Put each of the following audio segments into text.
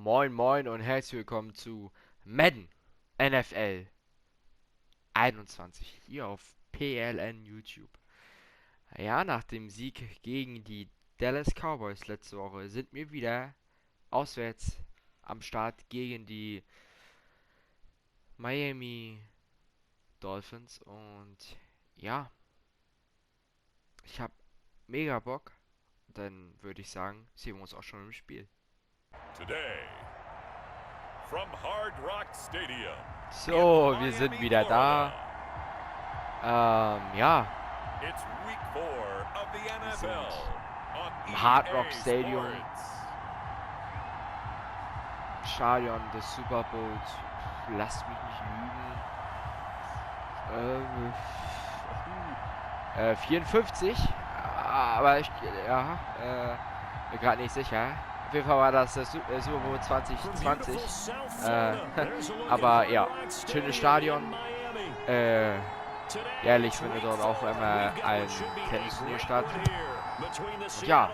Moin Moin und herzlich willkommen zu Madden NFL 21 hier auf PLN YouTube. Ja, nach dem Sieg gegen die Dallas Cowboys letzte Woche sind wir wieder auswärts am Start gegen die Miami Dolphins und ja, ich habe mega Bock. Dann würde ich sagen, sehen wir uns auch schon im Spiel. Today, from Hard Rock Stadium. So, wir sind wieder da. Ja. It's week 4 of the NFL on Hard EA Rock Stadium. Sports. Stadion des Super Bowls. Lasst mich nicht lügen. 54. Aber ich, ja, bin gerade nicht sicher. Auf jeden Fall war das Super Bowl 2020. Aber ja, schönes Stadion. Jährlich findet dort auch immer ein Tennisturnier statt. Und ja,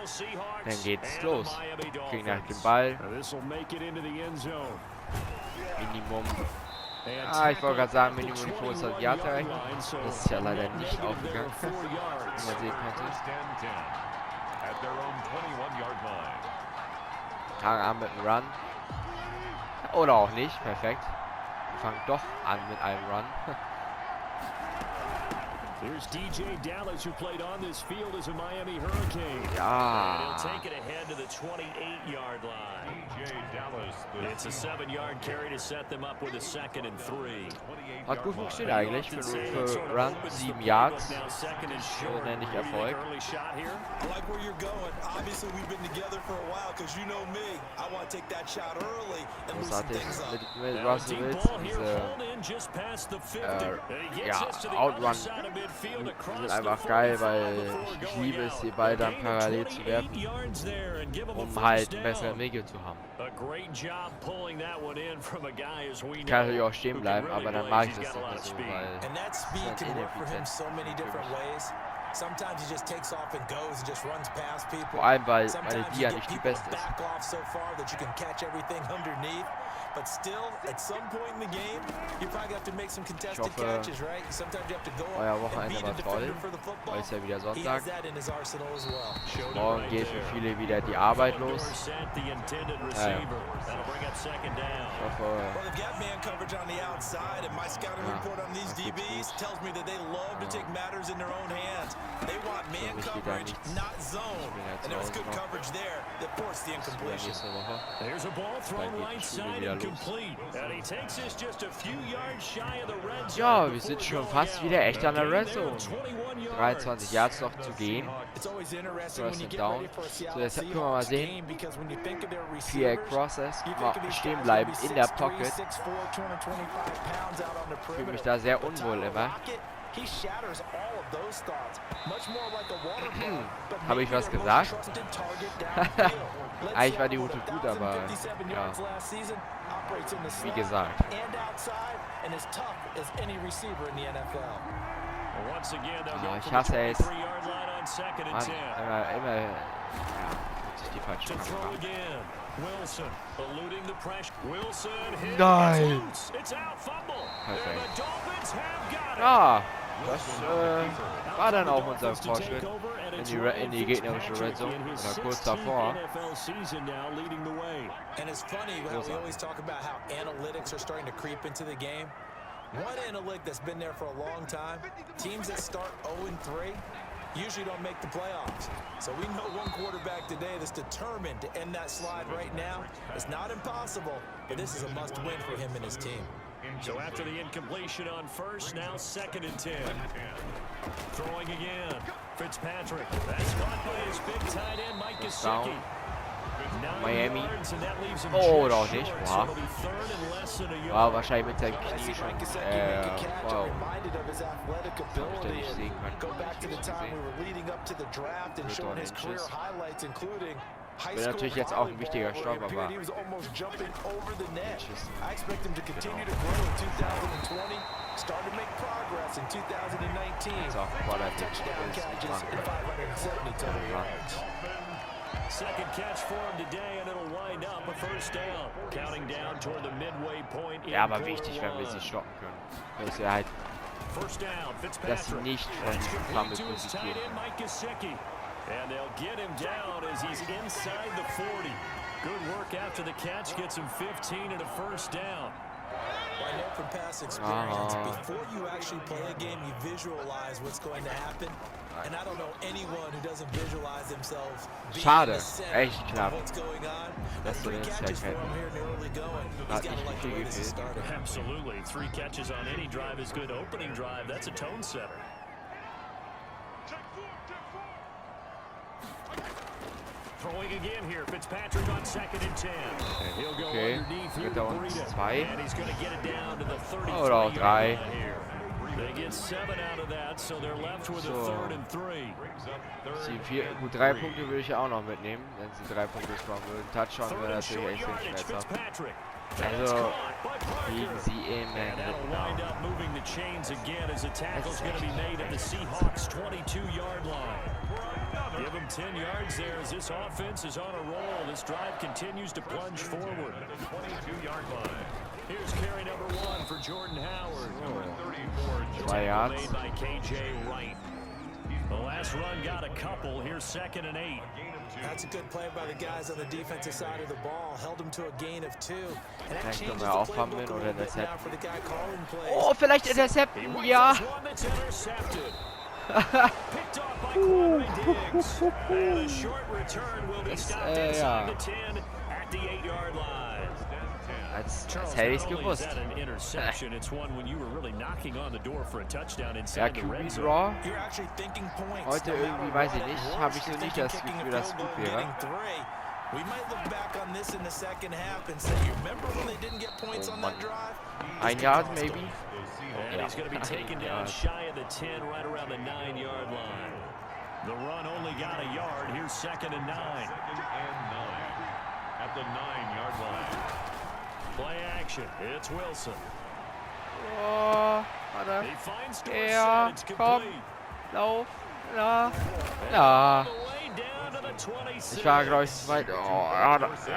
dann geht's los. Kriegen nach dem Ball. Minimum. Ich wollte gerade sagen, Minimum 25 Yards erreichen. Das ist ja leider nicht aufgegangen. Wie man sehen konnte. Fangen an mit einem Run. Oder auch nicht. Perfekt. Wir fangen doch an mit einem Run. Here's DJ Dallas, who played on this field as a Miami Hurricane. Ja. He'll take it ahead to the 28-yard line. DJ Dallas. It's a 7-yard carry to set them up with a 2nd and 3. Hat gut funktioniert eigentlich für Run 7 Yards. So nenne ich Erfolg. I like where you're going. Obviously, we've been together for a while because you know me. I want to take that shot early and loosen Großartig things up. mit Russell Wilson. Diese Outrun sind einfach geil, weil ich liebe es, den Ball dann parallel zu werfen, um halt einen besseren Winkel zu haben. Ich kann natürlich auch stehen bleiben, aber dann mag ich das nicht mehr so, weil And that speed es can dann work for him ineffizient so many different ways. Sometimes he just takes off and goes and just runs past people. Vor allem, weil meine Sometimes Dia you nicht get die people beste ist. back off so far that you can catch everything underneath. But still, at some point in the game, you probably have to make some contested hoffe, catches, right? Sometimes you have to go euer up and Wochenende beat a war toll. defender for the football. Heute ist ja wieder He Sonntag. has that in his arsenal as well. Morgen geht für viele wieder die Arbeit los. Ich hoffe, Well, they've got man coverage on the outside, and my scouting report on these DBs tells me that they love to take matters in their own hands. They want man mich geht da coverage, nichts. not zone. bin ja And zu there was Hause good noch. coverage there that forced the bis incompletion. nächste Woche. There's a ball thrown geht die right Schule side wieder and los. complete. And he takes us just a few yards shy of the red zone. Ja, wir sind schon fast wieder echt an der Red Zone. 23 Yards noch zu gehen. It's always interesting when First you and get down. ready for a So, Seattle jetzt können wir mal Seahawks sehen. game, because when you think of their PA receivers, Process. you think Mal of these stehen guys bleiben gonna be in der 6'3", Pocket. 6'4", 225 pounds out on the Fühle mich perimeter. da sehr But unwohl Tyler immer. Lockett, he shatters all of those thoughts. Much more like a water ball, but Habe ich maybe was their most gesagt? trusted target downfield. Led Eigentlich war die Seattle Route with gut, aber 1,057 ja, yards last season, operates in the wie slot gesagt. and outside, and as tough as any receiver in the NFL. Once again, they'll go Ich for the hasse es. 23-yard line on 2nd and Mann, 10. immer, ja, nutze ich die falsche To throw Kamera. again. Wilson eluding the pressure. Wilson hit. Nein. It's loose. It's out. Fumble. Perfekt. And the Dolphins have got it. Ja, das war dann auch unser Fortschritt in die gegnerische Red Zone oder kurz davor. And it's funny how we always talk about how analytics are starting to creep into the game. One analytic that's been there for a long time, teams that start 0-3 usually don't make the playoffs. So we know one quarterback today that's determined to end that slide right now. It's not impossible, but this is a must-win for him and his team. So after the incompletion on first, now 2nd and 10. Throwing again. Fitzpatrick. That's caught by his big tight end, Mike Gesicki. Miami. Oh, oder auch nicht. Wow. War wahrscheinlich mit seinem Knie schon wow. Hab ich da nicht sehen können. Wäre natürlich jetzt auch ein wichtiger Stopp, aber Genau. ist auch Quality. Second catch for him today, and it'll wind up a first down. Counting down toward the midway point. Ja, aber wichtig, wenn wir sie stoppen können. Dass wir halt, First down, dass sie nicht von diesem Fumble profitieren. And they'll get him down as he's inside the 40. Good work after the catch, gets him 15 and a first down. I know from past experience, before you actually play a game, you visualize what's going to happen. And I don't know anyone who doesn't visualize themselves being Schade, in the center echt knapp. of what's going on. Dass wir Three den catches Sack for him hätten. here in the early going. He's Hat got to nicht like the viel way this is gefehlt. started. Absolutely. 3 catches on any drive is good. Opening drive, that's a tone setter. Throwing again here. Fitzpatrick on 2nd and 10. And he'll go Okay, underneath here dritter to und Breida. 2. And he's going to get it down to the 33 Oder auch 3. here. They get 7 out of that, so they're left with a So. 3rd and 3. Gut, 3 Punkte würde ich auch noch mitnehmen, wenn sie 3 Punkte scoren würden. Touchdown wäre natürlich extrem schmerzhaft. Also liegen sie im And that'll dritten wind Down. up moving the chains again as the tackle's going to be made at the Seahawks' 22-yard line. Give them 10 yards there as this offense is on a roll. This drive continues to plunge forward. 22-yard line. Here's carry number 1 for Jordan Howard. Number 34, 2 Yards. Made by KJ Wright. The last run got a couple. Here's 2nd and 8. That's a good play by the guys on the defensive side of the ball. Held him to a gain of 2. And that Vielleicht changes können the wir auch playbook fummeln a oder little bit now intercepten. for the guy calling plays. Oh, vielleicht intercepten, ja. One that's intercepted. Picked off by Quadri Diggs. And a short return will be stopped inside the 10 at the 8-yard line. Als Charles, hätte ich es not only is gewusst. that an interception, it's one when you were really knocking on the door for a touchdown Ja, inside the red QB zone. Draw. You're actually thinking points. Heute no matter irgendwie, what. weiß ich At nicht, worst, habe ich so you're nicht thinking das kicking Gefühl, a dass es field gut goal, wäre. getting 3. We might look back on this in the second half and say, you remember when they didn't get points Oh, on that Mann. drive? Ein Yard, maybe? And he's going to be taken down Yard. shy of the 10, right around the 9-yard line. The run only got a yard. Here's 2nd and 9. 2nd and 9 at the 9-yard line. Play action. It's Wilson. Oh, warte. He finds Ja, Dorsett. It's komm. complete. Lauf. Ja. Ja. Way down to the 26. Ich war, glaube ich, zu weit. Oh,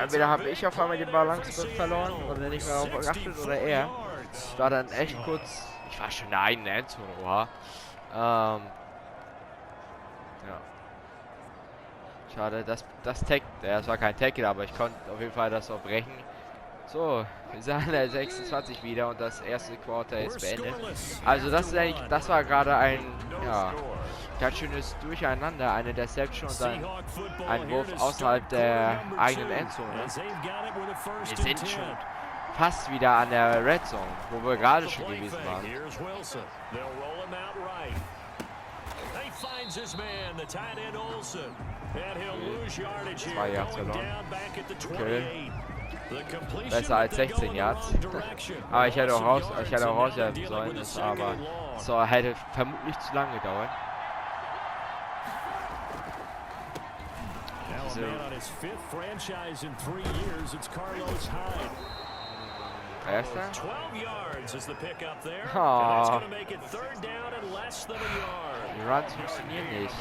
entweder habe ich auf einmal die Balance verloren oder nicht mehr darauf geachtet oder er. Ich war dann echt kurz. Ich war schon in der eigenen Endzone, oha. Ja. Schade, das war kein Tackle, aber ich konnte auf jeden Fall das auch brechen. So, wir sind an der 26 wieder und das erste Quarter ist beendet. Also das war gerade ein, ja, ganz schönes Durcheinander, eine Deception und dann ein Wurf außerhalb der eigenen Endzone. Wir sind schon fast wieder an der Red Zone, wo wir gerade schon gewesen waren. Finds his man, the tight end Olsen, and he'll lose yardage here. 2 Yards Going verloren. down back at the 28. Okay. The completion, Besser als but they go 16 in the Yards. wrong direction. Aber ich hätte auch Loss of yards, and now rauswerfen they're sollen, dealing with das a second aber and long. so hätte vermutlich zu lange gedauert. Now a man on his 5th franchise in 3 years. It's Carlos Hyde. Erster? 12 yards is the pickup there. Oh. And that's going to make it 3rd down and less than a yard. Die Runs funktionieren nicht.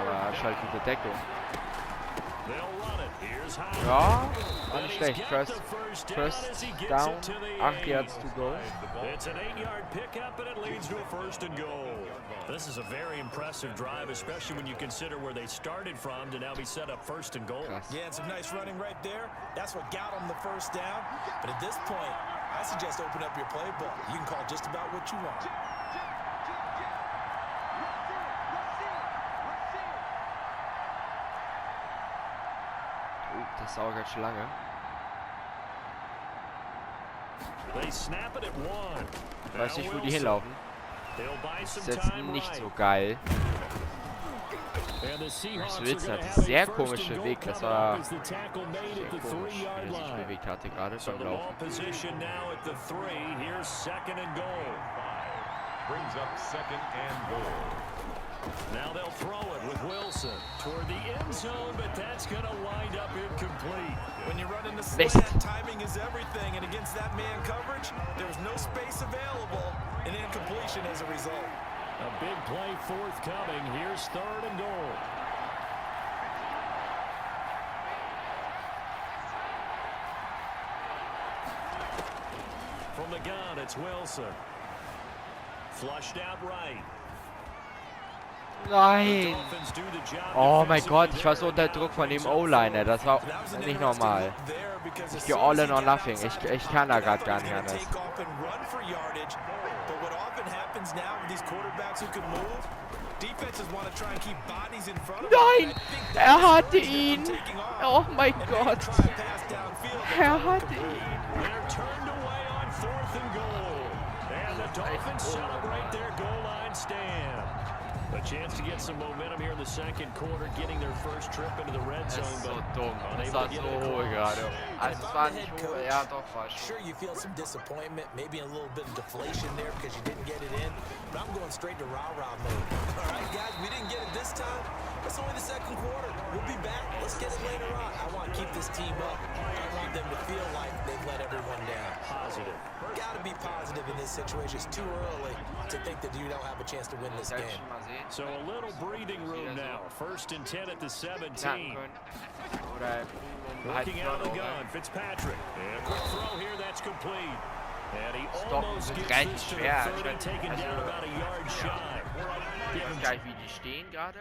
Aber er ist halt gute Deckung. They'll run it. Here's Hyde. Ja, war And nicht he's schlecht. got First the first down, down as he gets it to the 8 8. Yards to go. It's an 8-yard pickup, and it leads to a 1st and goal. This is a very impressive drive, especially when you consider where they started from to now be set up 1st and goal. Krass. Yeah, and some nice running right there. That's what got them the first down. But at this point, I suggest open up your playbook. You can call just about what you want. Das dauert ganz schön lange. They snap it at 1. Ich weiß nicht, wo die hinlaufen. Das ist jetzt nicht so geil. Was willst du? Das ist ein sehr komischer Weg. Das war sehr komisch, wie er sich bewegt hatte gerade beim Laufen. Brings up 2nd and goal. Now they'll throw it with Wilson toward the end zone, but that's going to wind up incomplete. When you run into Missed. slant, timing is everything, and against that man coverage, there's no space available, and incompletion as a result. A big play forthcoming. Here's 3rd and goal. From the gun, it's Wilson. Flushed out right. Nein! Oh mein Gott, ich war so unter Druck von dem O-Liner. Das war nicht normal. Ich gehe all in or nothing. Ich kann da gerade gar nicht anders. Nein! Er hatte ihn! Oh mein Gott! Er hatte ihn! A chance to get some momentum here in the second quarter, getting their first trip into the red zone. So dumm. Das war so hoch gerade. Also es war nicht hoch, ja doch war schon. Sure, you feel some disappointment, maybe a little bit of deflation there because you didn't get it in, but I'm going straight to rah-rah mode. All right, guys, we didn't get it this time. It's only the second quarter. We'll be back. Let's get it later on. I want to keep this team up. I want them to feel like they've let everyone down. Positive. Got to be positive in this situation. It's too early to think that you don't have a chance to win this game. So a little breathing room now. First and 10 at the 17. Working out of the gun, Fitzpatrick. And a quick throw here, that's complete. And he almost gets this to the 30, taken down about a yard shy. Ich weiß gar nicht, wie die stehen gerade.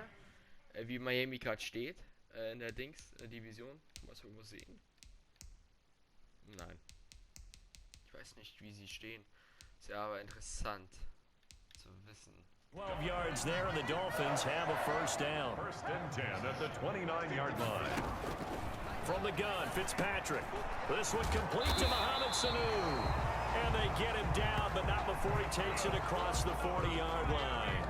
Wie Miami gerade steht. In der Division. Was wir sehen. Nein. Ich weiß nicht, wie sie stehen. Ist ja aber interessant zu wissen. 12 yards there, and the Dolphins have a first down. First and 10 at the 29-yard line. From the gun, Fitzpatrick. This one complete to Mohamed Sanu. And they get him down, but not before he takes it across the 40-yard line.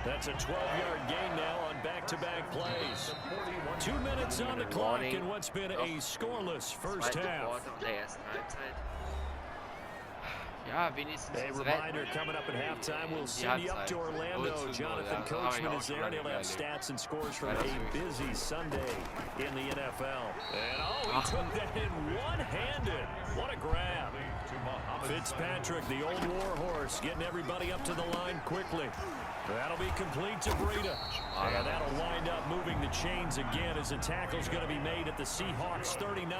That's a 12-yard gain now on back-to-back plays. 2 minutes on the clock in what's been a scoreless first half. Ja, wenigstens a reminder coming up at halftime. We'll send you up to Orlando. Jonathan Coachman is there, and he'll have stats and scores from a busy Sunday in the NFL. And he took that in one-handed. What a grab. Fitzpatrick, the old warhorse, getting everybody up to the line quickly. That'll be complete to Breida. And that'll wind up moving the chains again as the tackle's going to be made at the Seahawks 39.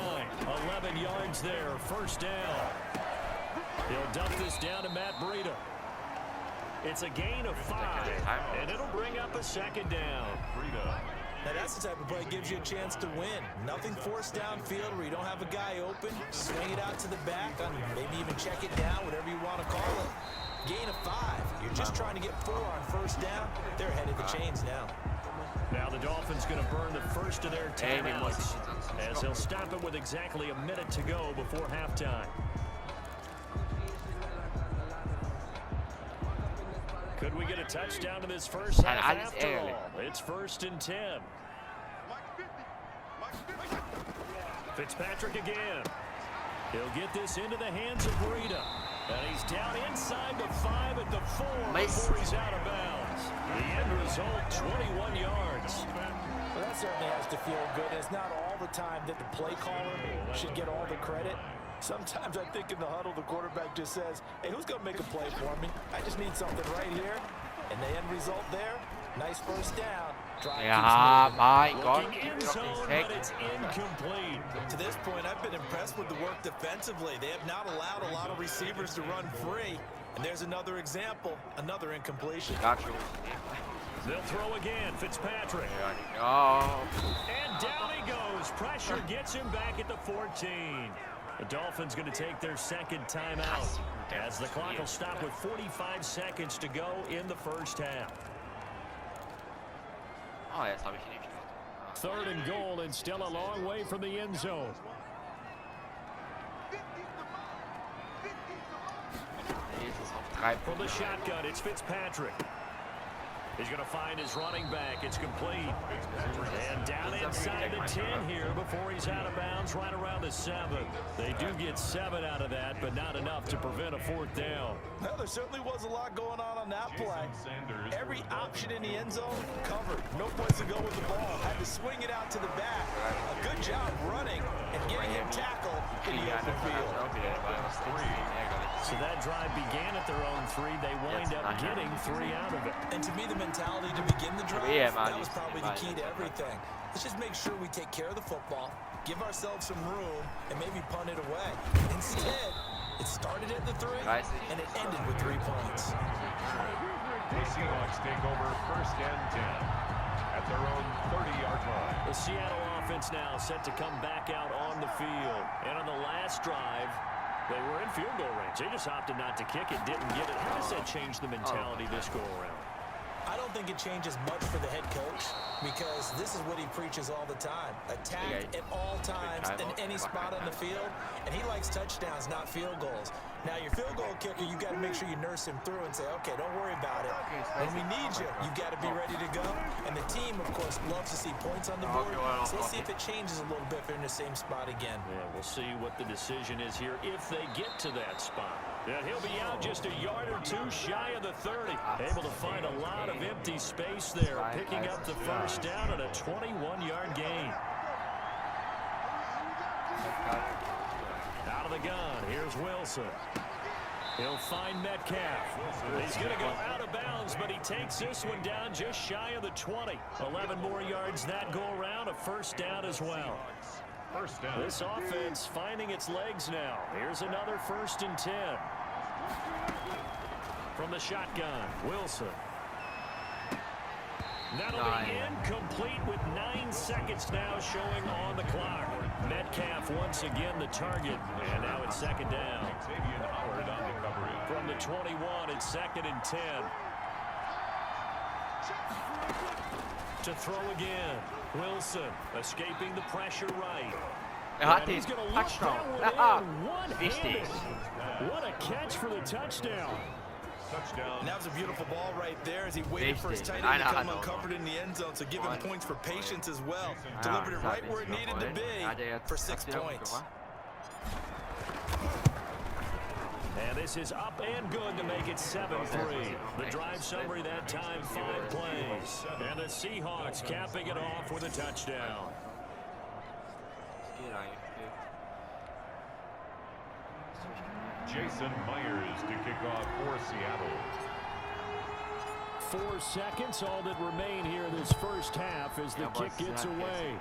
11 yards there, first down. He'll dump this down to Matt Breida. It's a gain of 5, and it'll bring up a second down. Now that's the type of play that gives you a chance to win. Nothing forced downfield where you don't have a guy open. Swing it out to the back, maybe even check it down, whatever you want to call it. Gain of 5. You're just trying to get 4 on first down. They're ahead of the chains now. Now the Dolphins going to burn the first of their timeouts as they'll stop it with exactly a minute to go before halftime. Could we get a touchdown to this first half after all? It's first and 10. Fitzpatrick again. He'll get this into the hands of Breida. And he's down inside the 5 at the 4 before he's out of bounds. The end result, 21 yards. Well, that certainly has to feel good. It's not all the time that the play caller should get all the credit. Sometimes I think in the huddle, the quarterback just says, hey, who's going to make a play for me? I just need something right here. And the end result there, nice first down. Ja, mein Gott. But it's incomplete. To this point, I've been impressed with the work defensively. They have not allowed a lot of receivers to run free. And there's another example, another incompletion. They'll throw again, Fitzpatrick. Oh. And down he goes. Pressure gets him back at the 14. The Dolphins going to take their second timeout as the clock will stop with 45 seconds to go in the first half. Oh, jetzt habe ich ihn nicht. Third and goal and still a long way from the end zone. From the shotgun, it's Fitzpatrick. He's going to find his running back. It's complete. And down inside the 10 here before he's out of bounds, right around the 7. They do get 7 out of that, but not enough to prevent a fourth down. Well, there certainly was a lot going on that play. Every option in the end zone covered. No place to go with the ball. Had to swing it out to the back. A good job running and getting him tackled in the open field. So that drive began at their own 3. They wind up getting 3 out of it. And to me, the mentality to begin the drive, that was probably the key to everything. Let's just make sure we take care of the football, give ourselves some room, and maybe punt it away. Instead, It started at the 3, and it ended with 3 points. The Seahawks take over 1st and 10 at their own 30-yard line. The Seattle offense now set to come back out on the field. And on the last drive, they were in field goal range. They just opted not to kick it, didn't get it. How does that change the mentality this go-around? I don't think it changes much for the head coach because this is what he preaches all the time. Attack at all times in any spot on the field, and he likes touchdowns, not field goals. Now, your field goal kicker, you got to make sure you nurse him through and say, okay, don't worry about it. When we need you, you got to be ready to go. And the team, of course, loves to see points on the board. So let's see if it changes a little bit if they're in the same spot again. Yeah, we'll see what the decision is here if they get to that spot. And he'll be out just a yard or two shy of the 30. Able to find a lot of empty space there, picking up the first down on a 21-yard gain. Out of the gun, here's Wilson. He'll find Metcalf. He's going to go out of bounds, but he takes this one down just shy of the 20. 11 more yards that go around, a first down as well. First down. This offense finding its legs now. Here's another 1st and 10. From the shotgun, Wilson. That'll be incomplete with 9 seconds now showing on the clock. Metcalf once again the target, and now it's 2nd down. From the 21, it's 2nd and 10. To throw again, Wilson escaping the pressure right. He's going to touchdown. Wichtig. What a catch for the touchdown. And that was a beautiful ball right there as he waited for his tight end to come uncovered in the end zone. So give him points for patience as well. Delivered it right where it needed to be for 6 points. And this is up and good to make it 7-3. The drive summary that time, 5 plays. And the Seahawks capping it off with a touchdown. Jason Myers to kick off for Seattle. 4 seconds, all that remain here this first half as the kick gets away.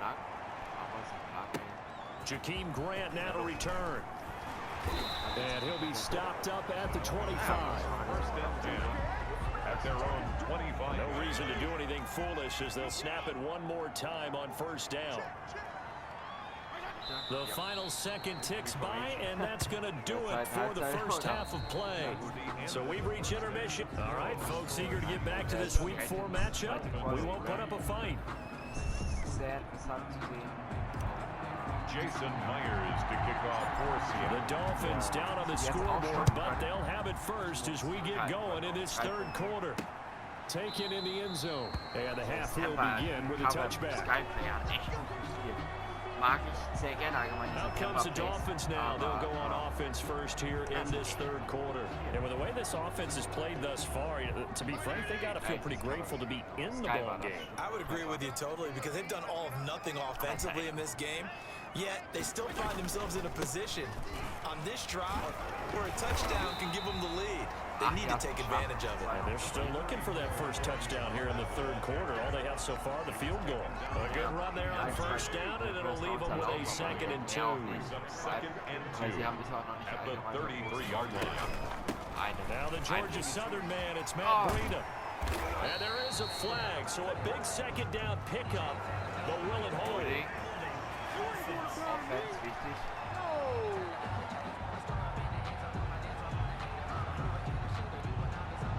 Jakeem Grant now to return. And he'll be stopped up at the 25. 1st and 10 at their own 25. No reason to do anything foolish as they'll snap it one more time on 1st down. The final second ticks by, and that's going to do it for the first half of play. So we've reached intermission. All right, folks, eager to get back to this Week 4 matchup. We won't put up a fight. Jason Myers to kick off for Seattle. The Dolphins down on the scoreboard, but they'll have it first as we get going in this 3rd quarter. Taken in the end zone, and the half will begin with a touchback. Out comes the Dolphins now. They'll go on offense first here in this 3rd quarter. And with the way this offense has played thus far, to be frank, they got to feel pretty grateful to be in the ball game. I would agree with you totally because they've done all of nothing offensively in this game, yet they still find themselves in a position on this drive where a touchdown can give them the lead. They need to take advantage of it. And they're still looking for that first touchdown here in the 3rd quarter. All they have so far, the field goal. A good run there on 1st down, and it'll leave them with a 2nd and 2. 2nd and 2 at the 33-yard line. Now the Georgia Southern man, it's Matt Breida. And there is a flag, so a big 2nd down pickup, but will it hold?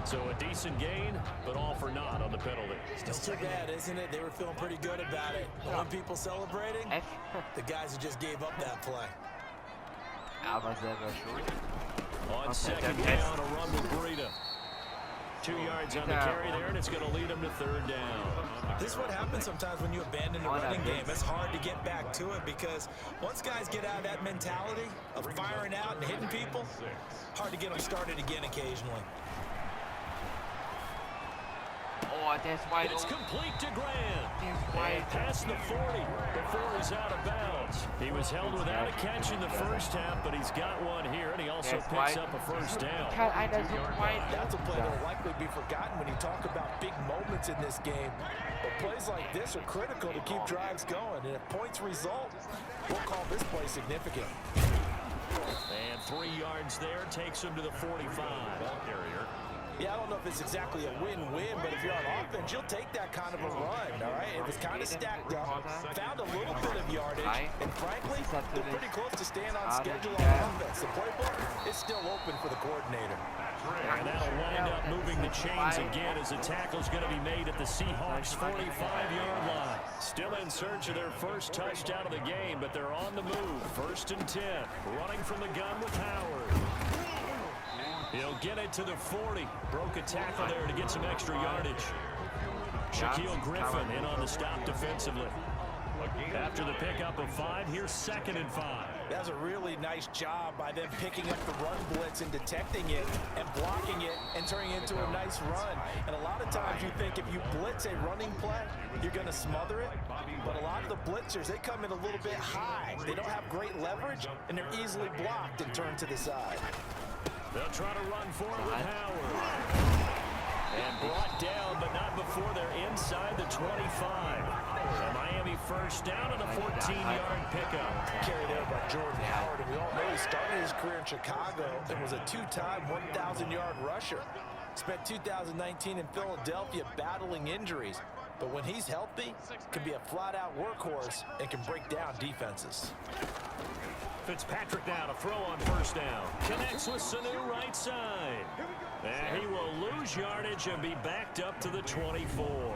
So a decent gain, but all for naught on the penalty. Still too bad, isn't it? They were feeling pretty good about it. When people celebrating, the guys who just gave up that play. On 2nd down, a run with Breida. 2 yards on the carry there, and it's going to lead them to 3rd down. This is what happens sometimes when you abandon the running game. It's hard to get back to it because once guys get out of that mentality of firing out and hitting people, hard to get them started again occasionally. It's complete to Grant. And past the 40 before he's out of bounds. He was held without a catch in the first half, but he's got one here, and he also picks up a first down. That's a play that will likely be forgotten when you talk about big moments in this game. But plays like this are critical to keep drives going, and if points result, we'll call this play significant. And 3 yards there takes him to the 45. Ball carrier. Yeah, I don't know if it's exactly a win-win, but if you're on offense, you'll take that kind of a run, all right? It was kind of stacked up, found a little bit of yardage, and frankly, they're pretty close to staying on schedule on offense. The playbook is still open for the coordinator. And that'll wind up moving the chains again as the tackle's going to be made at the Seahawks' 45-yard line. Still in search of their first touchdown of the game, but they're on the move. 1st and 10, running from the gun with Howard. He'll get it to the 40. Broke a tackle there to get some extra yardage. Shaquille Griffin in on the stop defensively. After the pickup of 5, here's 2nd and 5. That's a really nice job by them picking up the run blitz and detecting it and blocking it and turning it into a nice run. And a lot of times you think if you blitz a running play, you're going to smother it. But a lot of the blitzers, they come in a little bit high. They don't have great leverage, and they're easily blocked and turned to the side. They'll try to run for it with Howard. And brought down, but not before they're inside the 25. A Miami first down and a 14-yard pickup. Carry there by Jordan Howard, and we all know he started his career in Chicago and was a 2-time 1,000-yard rusher. Spent 2019 in Philadelphia battling injuries, but when he's healthy, can be a flat-out workhorse and can break down defenses. Fitzpatrick now to throw on 1st down. Connects with Sanu right side. And he will lose yardage and be backed up to the 24.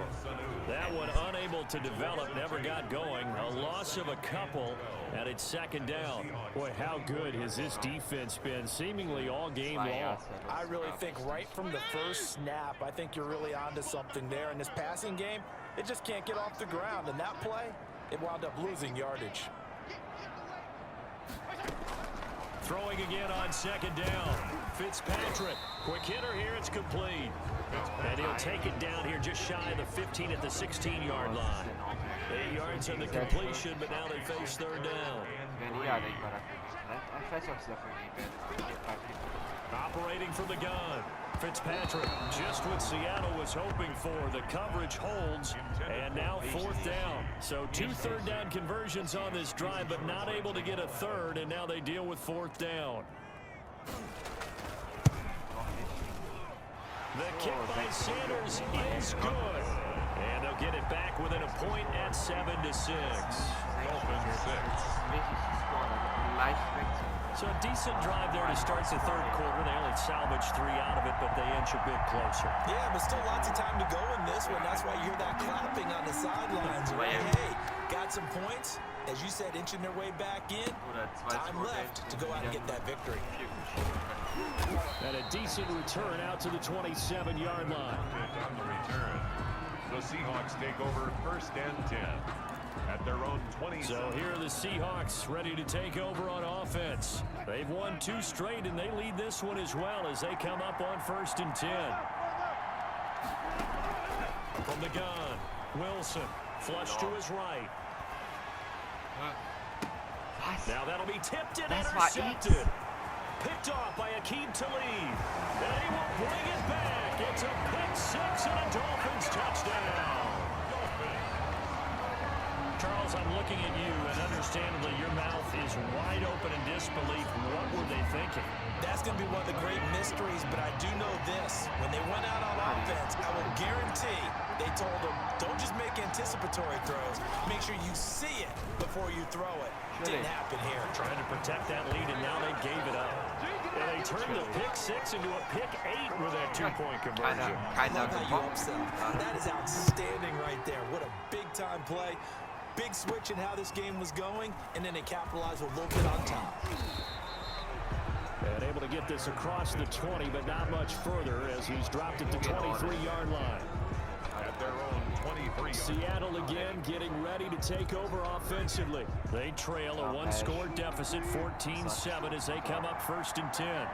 That one unable to develop, never got going. A loss of a couple, and it's 2nd down. Boy, how good has this defense been seemingly all game long? I really think right from the first snap, I think you're really onto something there. In this passing game, it just can't get off the ground. And that play, it wound up losing yardage. Throwing again on 2nd down. Fitzpatrick, quick hitter here, it's complete. And he'll take it down here just shy of the 15 at the 16-yard line. 8 yards on the completion, but now they face 3rd down. Operating from the gun. Fitzpatrick, just what Seattle was hoping for. The coverage holds, and now 4th down. So 2 third-down conversions on this drive, but not able to get a 3rd, and now they deal with 4th down. The kick by Sanders is good. And they'll get it back within a point at 7-6. So a decent drive there to start the 3rd quarter. They only salvaged 3 out of it, but they inch a bit closer. Yeah, but still lots of time to go in this one. That's why you hear that clapping on the sidelines. Right? Hey, got some points. As you said, inching their way back in. Time left to go out and get that victory. And a decent return out to the 27-yard line. On the return, the Seahawks take over 1st and 10 at their own 20. So here are the Seahawks ready to take over on offense. They've won 2 straight, and they lead this one as well as they come up on 1st and 10. From the gun, Wilson, flush to his right. Now that'll be tipped and intercepted. Picked off by Akeem Talib. And he will bring it back. It's a pick 6 and a Dolphins touchdown. Charles, I'm looking at you, and understandably, your mouth is wide open in disbelief. What were they thinking? That's going to be one of the great mysteries, but I do know this. When they went out on offense, I will guarantee they told them, don't just make anticipatory throws. Make sure you see it before you throw it. Didn't happen here. Trying to protect that lead, and now they gave it up. And they turned the pick 6 into a pick 8 with that 2-point conversion. I love how you upsell. That is outstanding right there. What a big-time play. Big switch in how this game was going, and then they capitalized with a little bit on top. And able to get this across the 20, but not much further as he's dropped it to 23-yard line. At their own 23. Seattle again getting ready to take over offensively. They trail a 1-score deficit, 14-7 as they come up 1st and 10.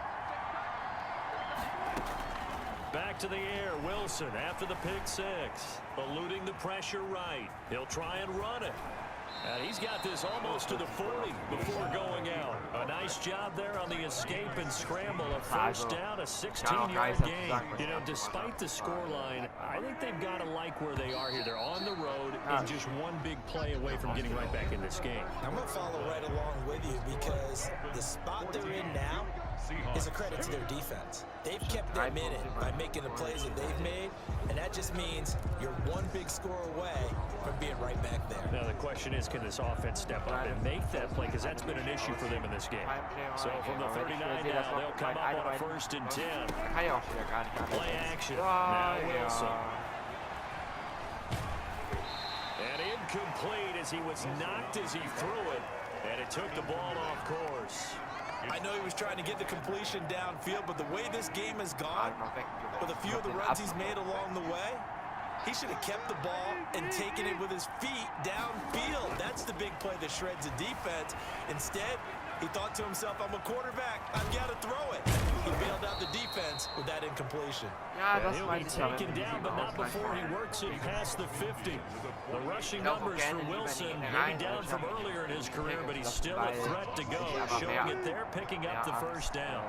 Back to the air, Wilson after the pick 6. Eluding the pressure right. He'll try and run it. And he's got this almost to the 40 before going out. A nice job there on the escape and scramble. A 1st down, a 16-yard gain. You know, despite the scoreline, I think they've got to like where they are here. They're on the road and just one big play away from getting right back in this game. I'm going to follow right along with you because the spot they're in now is a credit to their defense. They've kept them in it by making the plays that they've made, and that just means you're one big score away from being right back there. Now the question is, can this offense step up and make that play? Because that's been an issue for them in this game. So from the 39 now, they'll come up on a 1st and 10. Play action. Now Wilson. And incomplete as he was knocked as he threw it, and it took the ball off course. I know he was trying to get the completion downfield, but the way this game has gone, with a few of the runs he's made along the way, he should have kept the ball and taken it with his feet downfield. That's the big play that shreds the defense. Instead, he thought to himself, I'm a quarterback, I've got to throw it. He bailed out the defense with that incompletion. And he'll be taken down, but not before he works it past the 50. The rushing numbers for Wilson, maybe down from earlier in his career, but he's still a threat to go, showing it there, picking up the 1st down.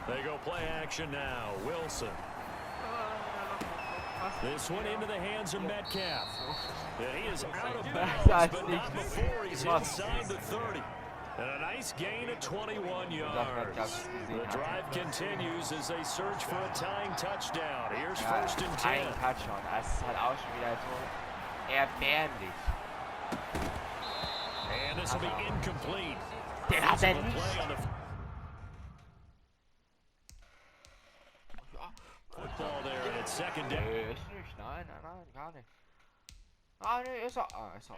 They go play action now. Wilson. This one into the hands of Metcalf. And he is out of bounds, but not before he's inside the 30. And a nice gain of 21 yards. The drive continues as they search for a tying touchdown. Here's 1st and 10. Touchdown. Das ist halt auch schon wieder so erbärmlich. And this will be incomplete. Den hat er nicht. Football there, and it's 2nd down. Ist nicht. Nein, gar nicht. Ah, nee, ist er. Ah, ist er.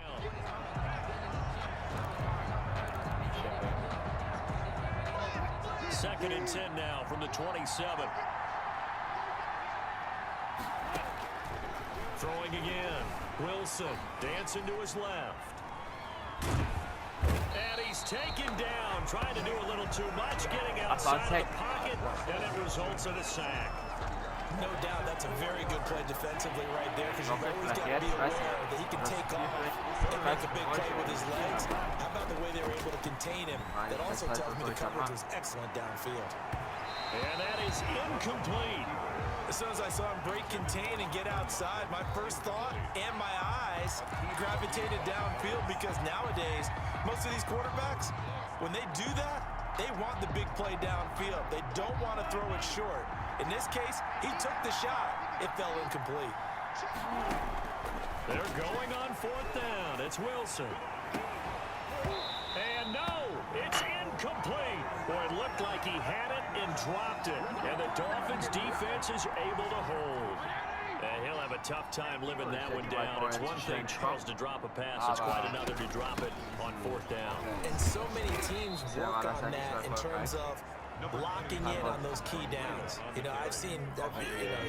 2nd and 10 now from the 27. Throwing again. Wilson dancing to his left. And he's taken down, trying to do a little too much, getting outside of the pocket, and it results in a sack. No doubt that's a very good play defensively right there, because you've always got to be aware that he can take off and make a big play with his legs. How about the way they were able to contain him? That also tells me the coverage was excellent downfield. And that is incomplete. As soon as I saw him break contain and get outside, my first thought and my eyes gravitated downfield, because nowadays, most of these quarterbacks, when they do that, they want the big play downfield. They don't want to throw it short. In this case, he took the shot. It fell incomplete. They're going on 4th down. It's Wilson. And no, it's incomplete. Boy, it looked like he had it and dropped it. And the Dolphins' defense is able to hold. And he'll have a tough time living that one down. It's one thing, Charles, to drop a pass. It's quite another to drop it on 4th down. And so many teams work on that in terms of locking in on those key downs. You know, I've seen,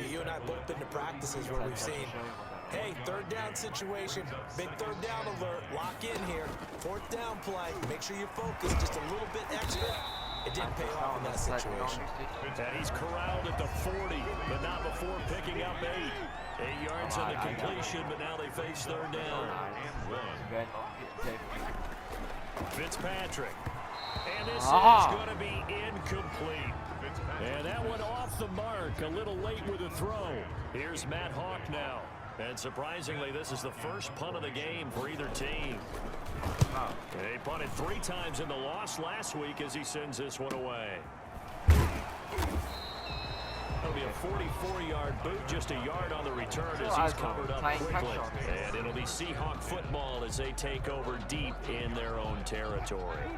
you and I both been to practices where we've seen, hey, 3rd down situation, big 3rd down alert, lock in here, 4th down play, make sure you focus just a little bit extra. It didn't pay off in that situation. And he's corralled at the 40, but not before picking up 8. 8 yards on the completion, but now they face 3rd down. Fitzpatrick. And this is going to be incomplete. And that one off the mark, a little late with the throw. Here's Matt Hawk now. And surprisingly, this is the first punt of the game for either team. And he punted 3 times in the loss last week as he sends this one away. It'll be a 44-yard boot, just a yard on the return as he's covered up quickly. And it'll be Seahawk football as they take over deep in their own territory.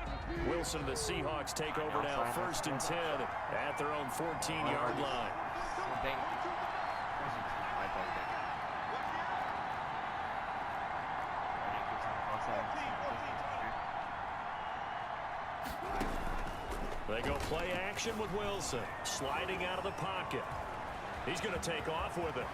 Wilson and the Seahawks take over now 1st and 10 at their own 14-yard line. They go play action with Wilson, sliding out of the pocket. He's going to take off with it.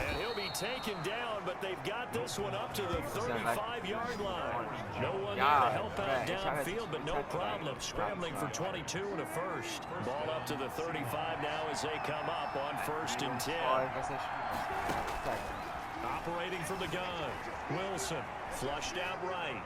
And he'll be taken down, but they've got this one up to the 35-yard line. No one there to help out downfield, but no problem. Scrambling for 22 and a first. Ball up to the 35 now as they come up on 1st and 10. Operating from the gun. Wilson flushed out right.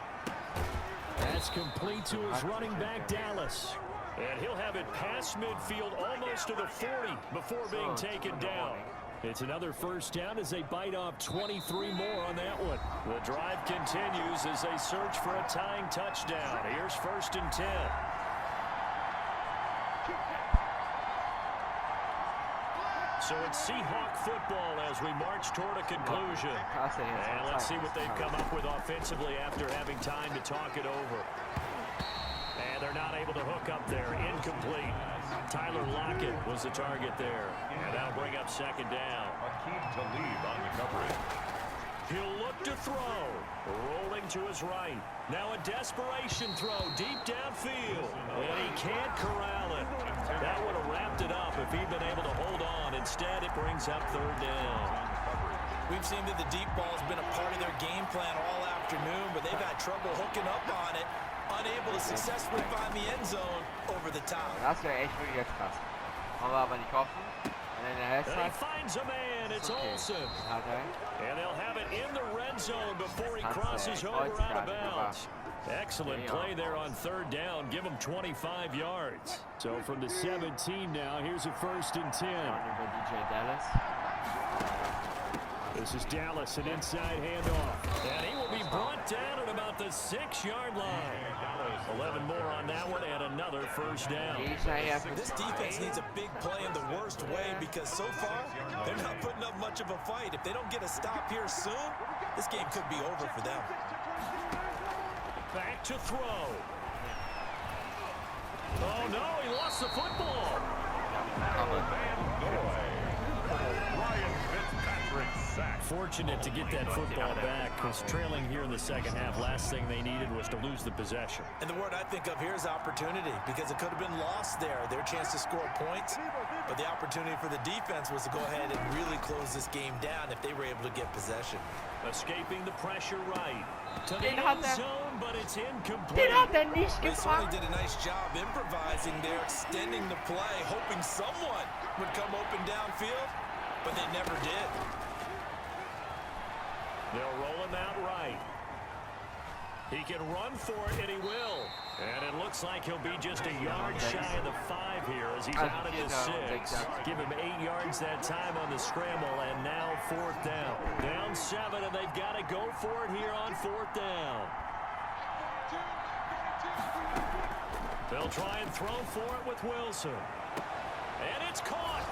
That's complete to his running back, Dallas. And he'll have it past midfield, almost to the 40, before being taken down. It's another first down as they bite off 23 more on that one. The drive continues as they search for a tying touchdown. Here's 1st and 10. So it's Seahawk football as we march toward a conclusion. And let's see what they've come up with offensively after having time to talk it over. And they're not able to hook up there. Incomplete. Tyler Lockett was the target there. And that'll bring up 2nd down. Akeem Talib on the coverage. He'll look to throw. Rolling to his right. Now a desperation throw deep downfield. And he can't corral it. That would have wrapped it up if he'd been able to hold on. Instead, it brings up 3rd down. We've seen that the deep ball has been a part of their game plan all afternoon, but they've had trouble hooking up on it. Unable to successfully find the end zone over the top. Das wäre echt wirklich jetzt krass. Haben wir aber nicht hoffen. Und in der And he finds a man. It's Olsen. And they'll have it in the red zone before he crosses over out of bounds. Excellent play there on 3rd down. Give him 25 yards. So from the 17 now, here's a 1st and 10. This is Dallas, an inside handoff. And he will be brought down at about the 6-yard line. 11 more on that one and another 1st down. This defense needs a big play in the worst way because so far, they're not putting up much of a fight. If they don't get a stop here soon, this game could be over for them. Back to throw. Oh, no, he lost the football. Fortunate to get that football back because trailing here in the 2nd half, last thing they needed was to lose the possession. And the word I think of here is opportunity because it could have been lost there, their chance to score points. But the opportunity for the defense was to go ahead and really close this game down if they were able to get possession. Escaping the pressure right. To the end zone, but it's incomplete. They certainly did a nice job improvising there, extending the play, hoping someone would come open downfield, but they never did. They'll roll him out right. He can run for it, and he will. And it looks like he'll be just a yard shy of the 5 here as he's out at the 6. Give him 8 yards that time on the scramble, and now 4th down. Down 7, and they've got to go for it here on 4th down. They'll try and throw for it with Wilson. And it's caught.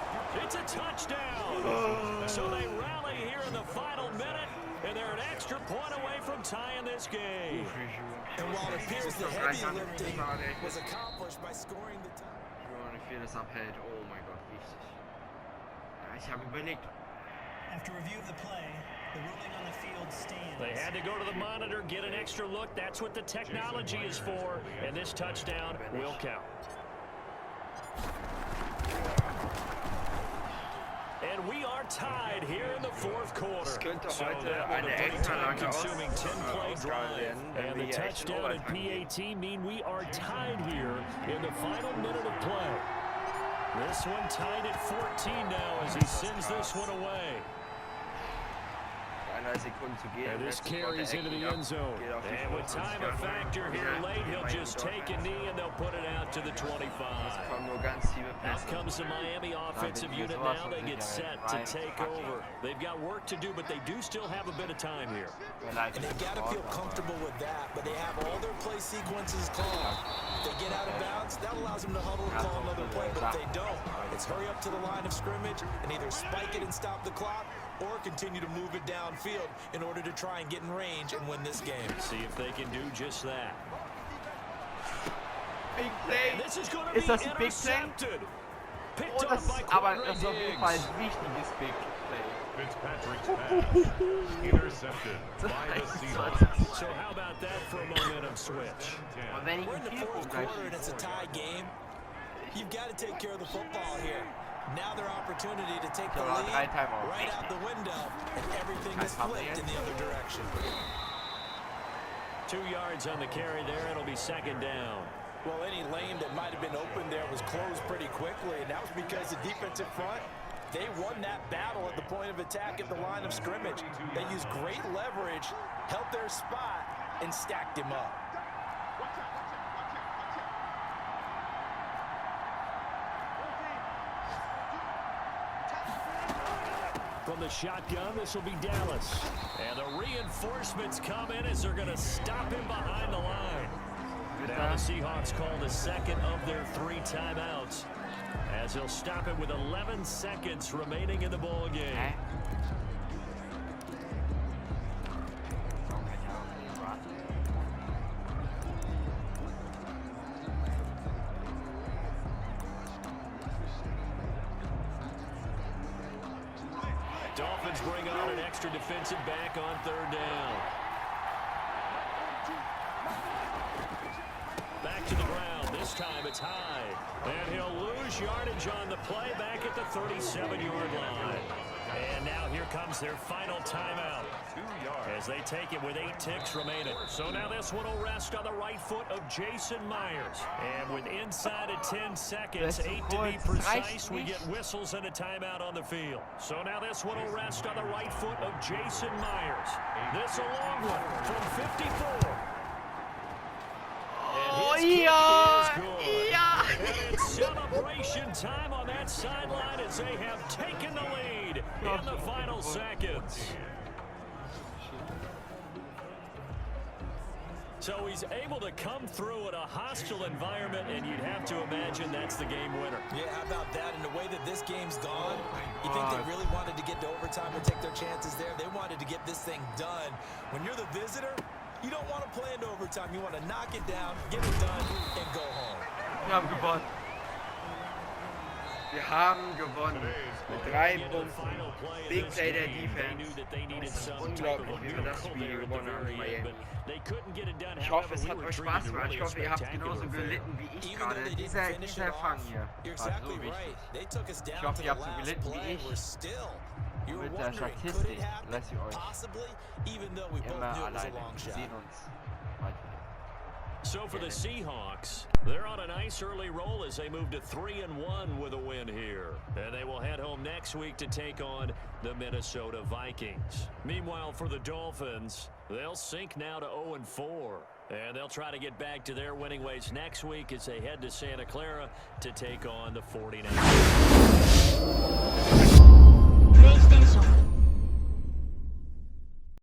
It's a touchdown. So they rally here in the final minute, and they're an extra point away from tying this game. And while it appears the heavy lifting was accomplished by scoring the touchdown. Vieles abhält. Oh mein Gott, wichtig. Ja, ich habe überlegt. After review of the play, the ruling on the field stands. They had to go to the monitor, get an extra look. That's what the technology is for, and this touchdown will count. And we are tied here in the 4th quarter. So that was a pretty time-consuming 10-play drive. And the touchdown and PAT mean we are tied here in the final minute of play. This one tied at 14 now as he sends this one away. And this carries into the end zone. And with time a factor here late, he'll just take a knee and they'll put it out to the 25. Out comes the Miami offensive unit now. They get set to take over. They've got work to do, but they do still have a bit of time here. And they've got to feel comfortable with that, but they have all their play sequences called. If they get out of bounds, that allows them to huddle and call another play, but if they don't, it's hurry up to the line of scrimmage and either spike it and stop the clock or continue to move it downfield in order to try and get in range and win this game. See if they can do just that. Big play. This is going to be intercepted. Picked Oh, off by aber Quentin das ist auf jeden Fall Diggs. ein wichtiges Big Play. Fitzpatrick's pass intercepted by the Seahawks. So how about that for a momentum switch? Und wenn ich We're ein in the Field Goal 4th gleich quarter and it's a tie game. You've got to take care of the football here. Now their opportunity to take the lead right out the window, and everything is flipped in the other direction. 2 yards on the carry there. It'll be 2nd down. Well, any lane that might have been open there was closed pretty quickly, and that was because the defensive front, they won that battle at the point of attack at the line of scrimmage. They used great leverage, held their spot, and stacked him up. From the shotgun, this will be Dallas. And the reinforcements come in as they're going to stop him behind the line. Now the Seahawks call the second of their 3 timeouts, as he'll stop it with 11 seconds remaining in the ball game. Dolphins bring on an extra defensive back on 3rd down. Back to the ground. This time it's high. And he'll lose yardage on the play back at the 37-yard line. And now here comes their final timeout, 2 yards. as they take it with 8 ticks remaining. So now this one will rest on the right foot of Jason Myers. And with inside of 10 seconds, 8 to be precise, we get whistles and a timeout on the field. So now this one will rest on the right foot of Jason Myers. This a long one from 54. Oh, yeah! And it's celebration time on that sideline as they have taken the lead in the final seconds. So he's able to come through in a hostile environment, and you'd have to imagine that's the game winner. Yeah, how about that? And the way that this game's gone, you think they really wanted to get to overtime and take their chances there? They wanted to get this thing done. When you're the visitor, you don't want to play into overtime. You want to knock it down, get it done, and go home. Wir haben gewonnen. Wir haben gewonnen. Mit 3 Punkten. Big Play der Defense. Das ist unglaublich, wie wir das Spiel gewonnen haben. Miami. Ich hoffe, es hat euch Spaß gemacht. Ich hoffe, ihr habt genauso gelitten wie ich gerade. Dieser Fang hier war so wichtig. Ich hoffe, ihr habt so gelitten wie ich. Mit der Statistik lasse ich euch immer alleine. Wir sehen uns bald wieder. So for the Seahawks, they're on a nice early roll as they move to 3-1 with a win here. And they will head home next week to take on the Minnesota Vikings. Meanwhile, for the Dolphins, they'll sink now to 0-4. And they'll try to get back to their winning ways next week as they head to Santa Clara to take on the 49ers. PlayStation